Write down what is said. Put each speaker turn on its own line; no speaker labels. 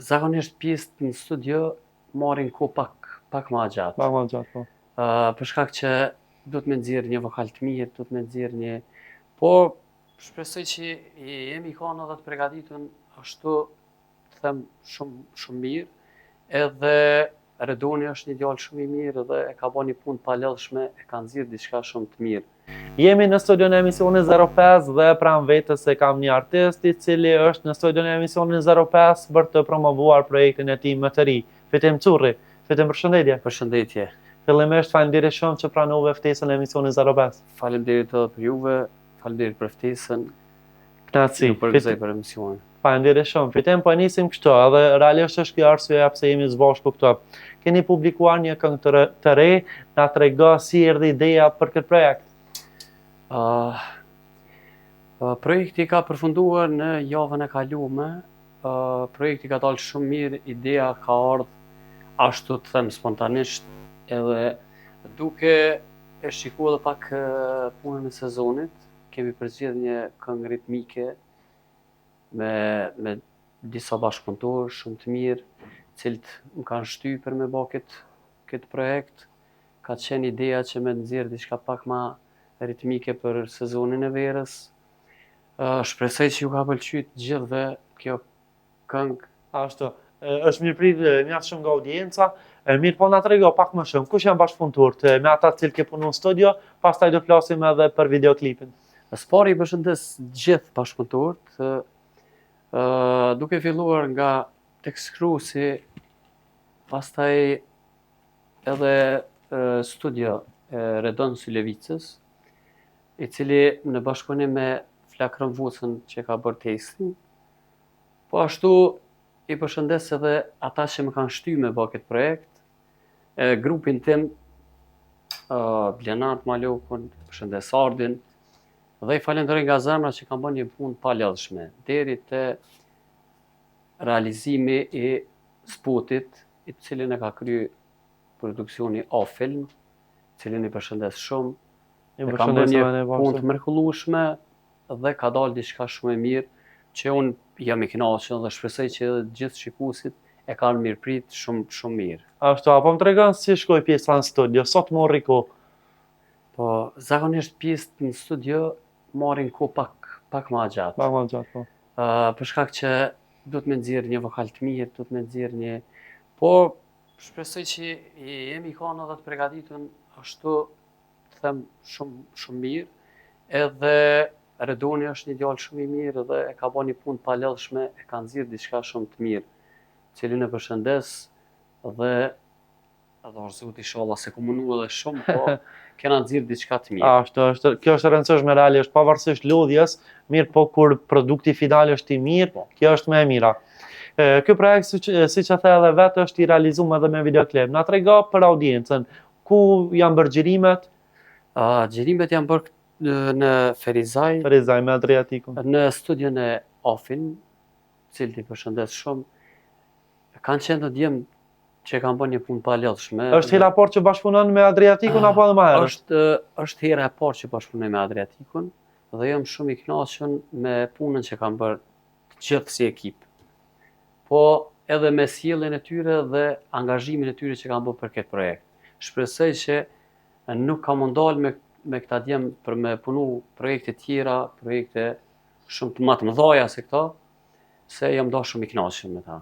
Zakonisht pjesët në studio marrin kohë pak më gjatë.
Pak më gjatë, po.
Për shkak që duhet me nxjerr një vokal të mirë, duhet me nxjerr një... Po, shpresoj që jemi kanë edhe të përgatitun ashtu të them shumë mirë, edhe Redoni është një djalë shumë i mirë dhe e ka bërë një punë të palodhshme, e ka nxjerr diçka shumë të mirë.
Jemi në studion e emisionit 05 dhe pranë vetës se kam një artist i cili është në studion e emisionit 05 për të promovuar projektin e tij më të ri. Fitim Curri. Fitim, përshëndetje.
Përshëndetje.
Fillimisht faleminderit shumë që pranove ftesën e emisionit 05.
Faleminderit edhe për juve, faleminderit për ftesën.
Kënaqësi.
Ju përgëzoj për emisionin.
Faleminderit shumë. Fitim, po nisim kështu, edhe realisht është kjo arsyeja pse jemi së bashku këtu. Keni publikuar një këngë të re, na trego si erdhi ideja për këtë projekt.
Projekti ka përfunduar në javën e kalume. Projekti ka dalë shumë mirë, ideja ka ardhur ashtu të them spontanisht, edhe duke e shikuar edhe pak punën e sezonit, kemi përzgjedhur një këngë ritmike me disa bashkëpunëtorë shumë të mirë, cilët më kanë shtyr për me bë këtë projekt. Ka qenë ideja që me nxjerr diçka pak më ritmike për sezonin e verës. Shpresoj që ju ka pëlqyer të gjithëve kjo këngë.
Ashtu, është mirëpritje mjaft shumë nga audienca. Mirë, po na trego pak më shumë, kush janë bashkëpunëtorët me ata të cilët ke punuar në studio, pastaj do flasim edhe për videoklipin.
Së pari i përshëndes gjithë bashkëpunëtorët, duke filluar nga tekstëkruesi, pastaj edhe studio Redon Sulevicës, i cili në bashkëpunim me Flakron Vucën që ka bërë tekstin. Po ashtu i përshëndes edhe ata që më kanë shtyr me bë këtë projekt, grupin tim, Blenat Malokun, përshëndes Ardin, dhe i falenderoj nga zemra që kanë bërë një punë të palodhshme, deri te realizimi i spotit, i cilin e ka kryer produksioni A-Film, cilin i përshëndes shumë. E ka bërë një punë të mrekullueshme dhe ka dalë diçka shumë e mirë, që unë jam i kënaqur dhe shpresoj që edhe gjithë shikuesit e kanë mirëprit shumë mirë.
Ashtu, apo më tregon si shkoi pjesa në studio, sot morri kohë?
Po, zakonisht pjesët në studio marrin kohë pak më gjatë.
Pak më gjatë, po.
Për shkak që duhet me nxjerr një vokal të mirë, duhet me nxjerr një... Po, shpresoj që jemi kanë edhe të përgatitun ashtu të them shumë mirë, edhe Redoni është një djalë shumë i mirë dhe e ka bërë një punë të palodhshme, e ka nxjerr diçka shumë të mirë, cilin e përshëndes dhe Zoti inshallah se komunua edhe shumë, po kena nxjerr diçka të mirë.
Ashtu, kjo është e rëndësishme realisht, pavarësisht lodhjes, mirë po kur produkti final është i mirë, kjo është më e mira. Ky projekt, siç e the edhe vetë, është i realizuar edhe me videoklip. Na trego për audiencën, ku janë bërë xhirimet?
Xhirimet janë bërë në Ferizaj
me Adriatikun.
Në studion e A-Film, cilët i përshëndes shumë. Kanë qenë të djemë që kanë bërë një punë palodhshme.
Është hera e parë që bashkëpunon me Adriatikun apo edhe më herët?
Është hera e parë që bashkëpunoj me Adriatikun dhe jam shumë i kënaqur me punën që kanë bërë të gjithë si ekip. Po edhe me sjelljen e tyre dhe angazhimin e tyre që kanë bërë për këtë projekt. Shpresoj që nuk ka mundal me këta djemë për me punu projekte tjera, projekte shumë të më të mëdha se këta, se jam dashur shumë i kënaqur me ta.